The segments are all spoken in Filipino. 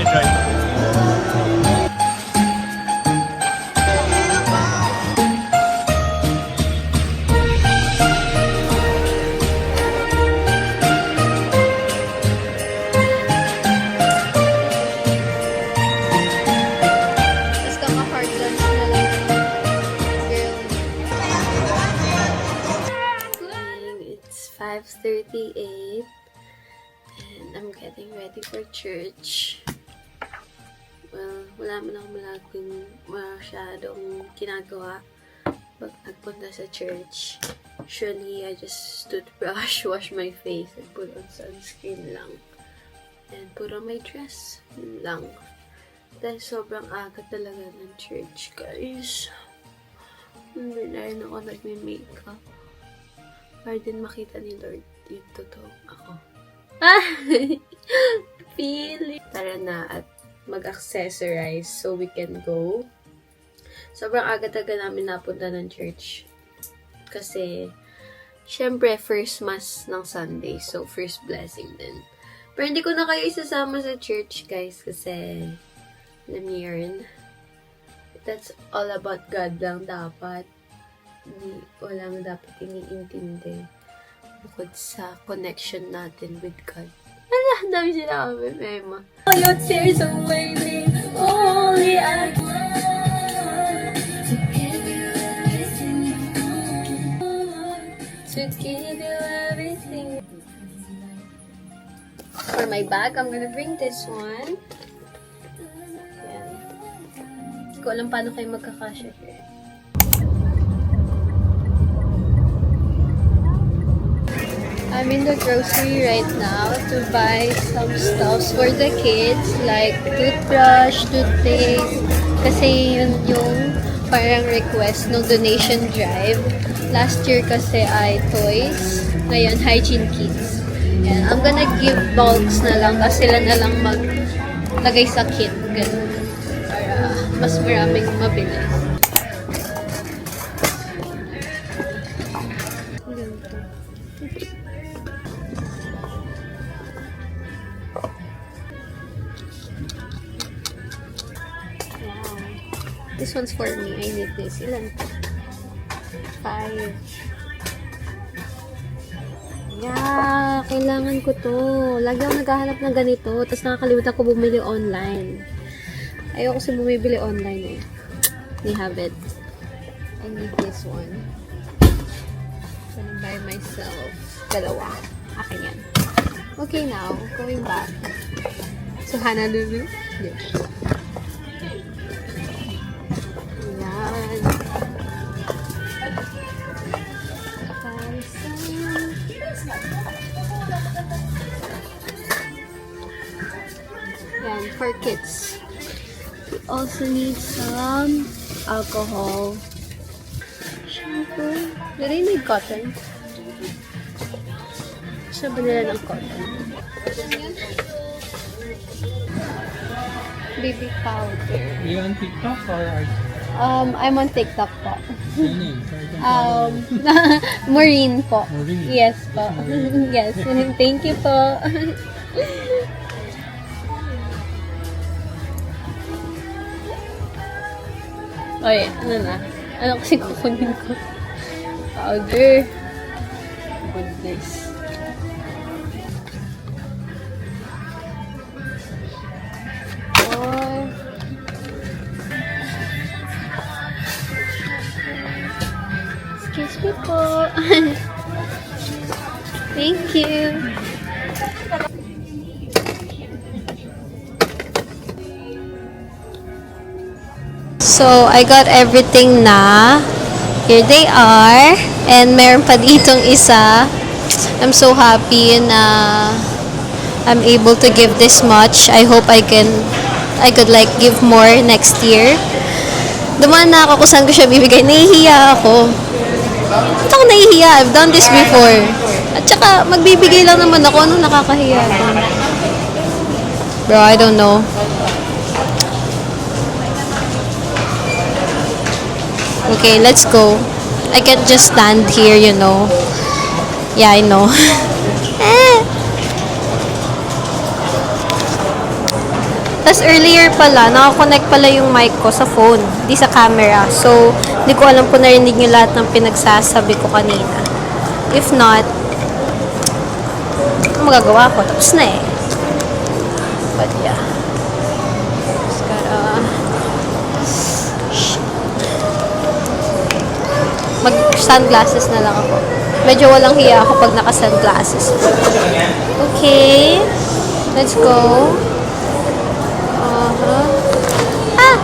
try. Tapos kaka-hard lunch na lang girl. It's 5:38 and I'm getting ready for church. Well, wala man ako masyadong ginagawa pag nagpunta sa church. Usually, I just toothbrush, wash my face, and put on sunscreen lang. And put on my dress lang. Dahil sobrang aga talaga ng church, guys. Hindi na rin ako nagme-makeup. Para din makita ni Lord yung totoong ako. Feeling! Tara na at mag-accessorize so we can go. Sobrang aga talaga namin napunta ng church. Kasi, syempre, first mass ng Sunday. So, first blessing din. Pero hindi ko na kayo isasama sa church, guys. Kasi, alam niyo yun, that's all about God lang dapat. Walang dapat iniintindi bukod sa connection natin with God. Ang dami sinabi, Mema. All your tears away me, only I want to give you everything you want, to give you everything. For my bag, I'm gonna bring this one. Yan. Hindi ko alam paano kayo magkakasya here. I'm in the grocery right now to buy some stuffs for the kids like toothbrush, toothpaste. Kasi yun yung parang request ng donation drive. Last year kasi ay toys. Ngayon, hygiene kits. And I'm gonna give bulks na lang kasi sila na lang maglagay sa kit. Ganun. Para mas maraming mabili. This one's for me. I need this. Ilan? 5. Yeah, kailangan ko to. Lagi ako naghahanap ng ganito. Tapos nakakalimutan ko bumili online. Ayoko kasi bumibili online eh. We have it. I need this one. I'm gonna buy myself. Dalawa. Akin yan. Okay now. Going back. So, Honolulu. Yeah. Yan, for kids. We also need some alcohol. Shampoo. Do they need cotton? Sabi nila ng cotton. Baby powder. Are you on TikTok or are you? I'm on TikTok po. Your name? So I can follow you. Maureen po. Maureen. Yes po. Yes. Thank you po. Oy, ano na? Ano kasi kukunin ko? Powder. Goodness. Oh. Excuse me po. Thank you. So, I got everything na. Here they are. And meron pa ditong isa. I'm so happy na I'm able to give this much. I hope I could like give more next year. Dumaan na ako kung saan ko siya bibigay. Nahihiya ako. Ba't ako nahihiya? I've done this before. At saka, magbibigay lang naman ako. Anong nakakahiya doon? Bro, I don't know. Okay, let's go. I can't just stand here, you know. Yeah, I know. Tapos earlier pala, nakakonect pala yung mic ko sa phone, di sa camera. So, hindi ko alam kung narinig nyo lahat ng pinagsasabi ko kanina. If not, ano magagawa ko? Tapos na eh. But yeah. Just gotta... Mag-sunglasses na lang ako. Medyo walang hiya ako pag naka-sunglasses. Okay. Let's go. Ah!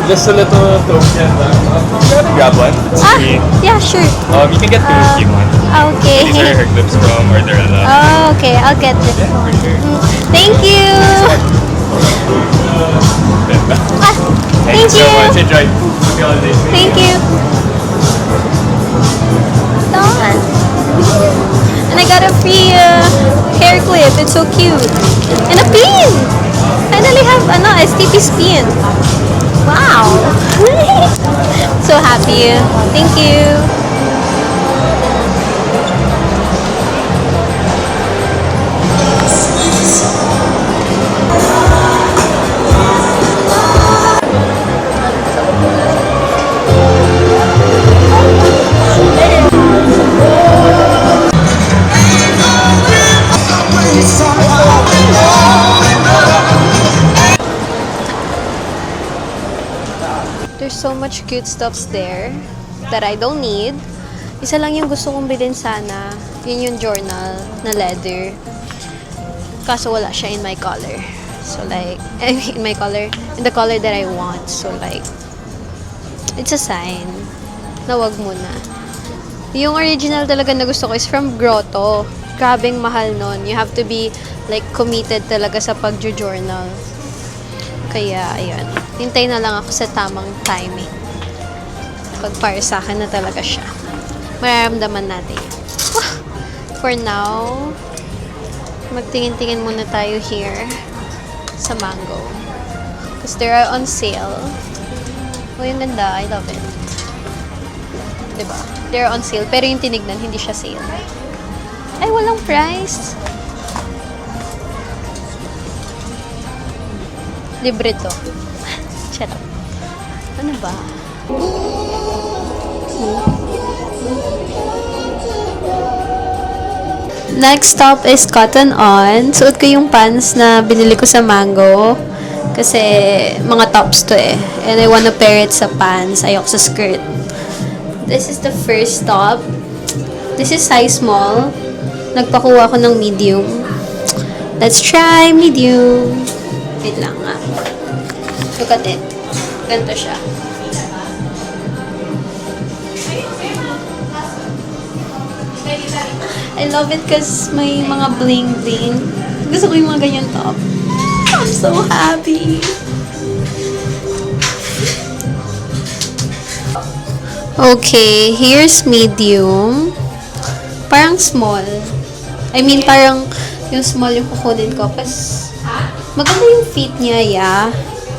Just a little token. You wanna grab one? It's free. Yeah, sure. You can get two if you want. Okay. These are her clips from Orderella. Oh, okay. I'll get this. Yeah, for sure. Thank you. Thank you so you. much. Enjoy. Happy holidays. Thank you. Done. And I got a free hair clip. It's so cute. And a pin. Finally have STP's pin. Wow. So happy. Thank you. There's so much cute stuffs there that I don't need. Isa lang yung gusto kong bilhin sana. Yun yung journal na leather. Kaso wala siya in my color. So like, in my color, in the color that I want. So like, it's a sign na wag muna. Yung original talaga na gusto ko is from Grotto. Grabing mahal nun. You have to be like committed talaga sa pag-journal. Kaya, ayun. Hintay na lang ako sa tamang timing. Pag para sa akin na talaga siya. Mararamdaman natin. For now, magtingin-tingin muna tayo here sa Mango. Because they are on sale. Oh, yung ganda. I love it. Diba? They're on sale. Pero yung tinignan, hindi siya sale. Ay, walang price. Libre to. Charot. Ano ba? Next stop is Cotton On. Suot ko yung pants na binili ko sa Mango. Kasi mga tops to eh. And I wanna pair it sa pants. Ayok sa skirt. This is the first stop. This is size small. Nagpakuha ko ng medium. Let's try medium. Wait lang nga. Look at it. Ganito siya. I love it because may mga bling-bling. Gusto ko yung mga ganyan top. I'm so happy. Okay, here's medium. Parang small. I mean, parang yung small yung kukunin ko. Kasi maganda yung fit niya, yeah.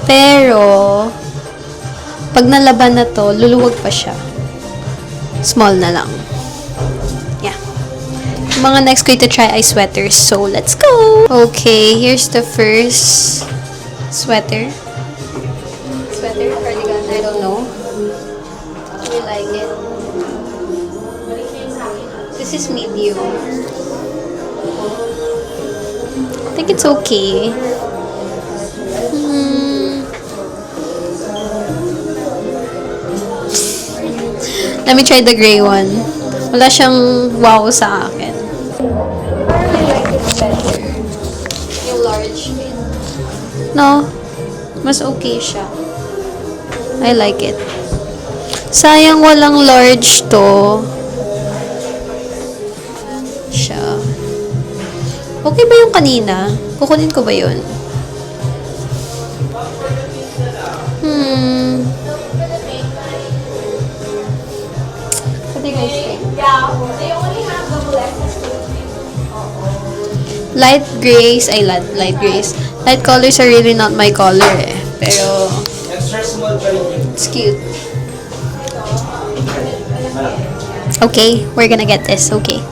Pero, pag nalaban na to, luluwag pa siya. Small na lang. Yeah. Yung mga next ko to try ay sweaters. So, let's go! Okay, here's the first sweater. Sweater, cardigan, I don't know. Do you like it? This is medium. I think it's okay. Let me try the gray one. Wala siyang wow sa akin. I like it better. Yung large fit. No. Mas okay siya. I like it. Sayang walang large to. Siya. Okay ba yung kanina? Kukunin ko ba yun? What do you guys think? Yeah, they only have double XS. Light grays, light grays. Light colors are really not my color eh. Pero, it's cute. Okay, we're gonna get this. Okay.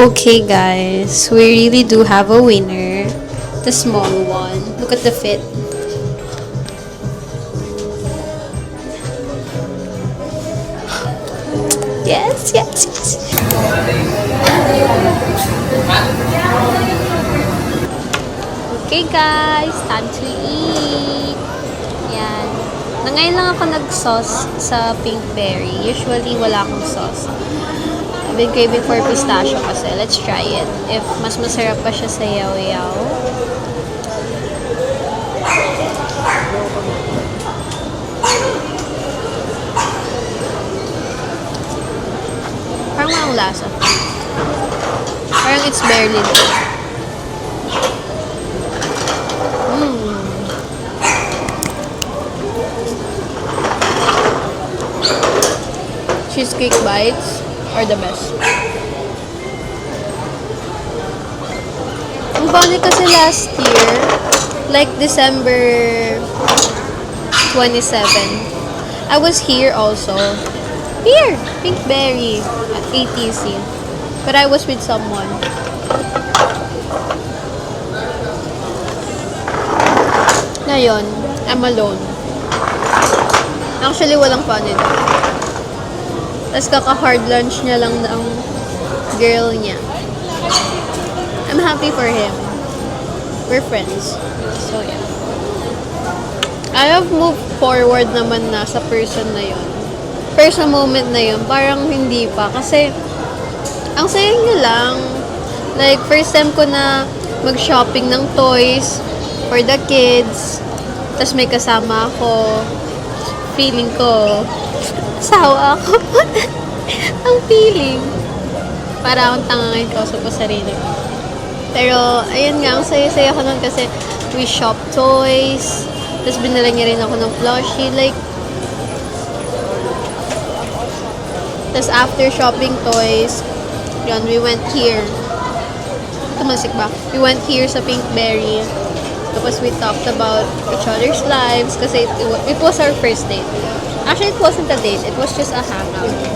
Okay, guys, we really do have a winner. The small one. Look at the fit. Yes, yes, yes. Okay, guys, time to eat. Yan. Ngayon lang ako nag-sauce sa Pinkberry. Usually, wala akong sauce. I've been craving for pistachio kasi. Let's try it. If mas masarap pa siya sa yaw-yaw. Parang walang lasa. Parang it's barely there. Cheesecake bites are the best. Ang funny kasi last year, like December 27, I was here also. Here! Pinkberry at ATC. But I was with someone. Ngayon, I'm alone. Actually, walang funny daw. Tapos kaka-hard lunch niya lang ng girl niya. I'm happy for him. We're friends. So, yeah. I have moved forward naman na sa person na yun. Pero sa moment na yun, parang hindi pa. Kasi, ang saya niya lang. Like, first time ko na mag-shopping ng toys for the kids. Tapos may kasama ako. Feeling ko, asawa ako. Ang feeling. Para akong tanga ngayon kausap ko sarili ko. Pero, ayun nga, ang saya-saya ko nun kasi we shop toys. Tapos binala niya rin ako ng plushie. Like, tapos after shopping toys, yun, we went here. Tumasik ba? We went here sa Pinkberry. Tapos we talked about each other's lives kasi it was our first date. Actually, it wasn't a date. It was just a hangout. Okay.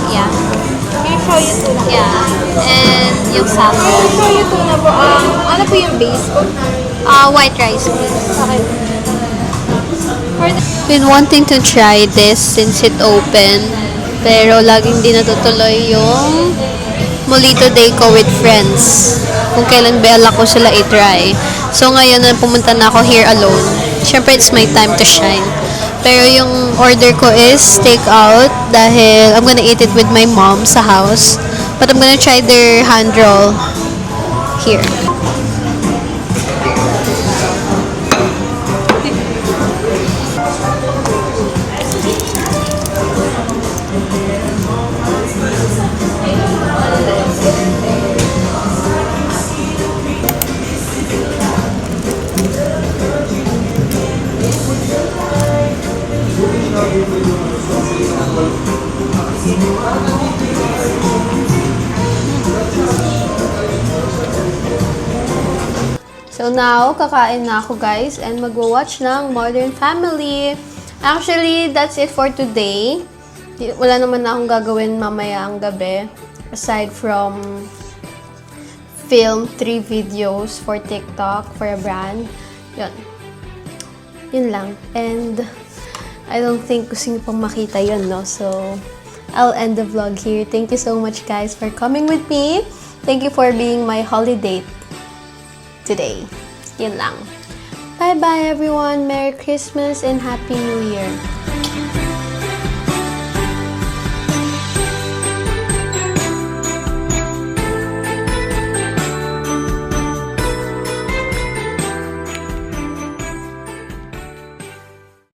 Yeah. Can you show you tuna? Yeah. And yung salad. Can you show you tuna po? Ano po yung base po? White rice, please. Okay. Been wanting to try this since it opened. Pero laging di natutuloy yung Molito Day ko with friends. Kung kailan bella ko sila i-try. So ngayon na pumunta na ako here alone. Siyempre, it's my time to shine. Pero yung order ko is take out dahil I'm gonna eat it with my mom sa house. But I'm gonna try their hand roll here. So now, kakain na ako guys and magwa-watch ng Modern Family. Actually, that's it for today. Wala naman na akong gagawin mamaya ang gabi. Aside from film 3 videos for TikTok, for a brand. Yun. Yun lang. And I don't think gusto nyo pang makita yun, no? So, I'll end the vlog here. Thank you so much guys for coming with me. Thank you for being my holiday today. Yun lang. Bye-bye everyone. Merry Christmas and Happy New Year.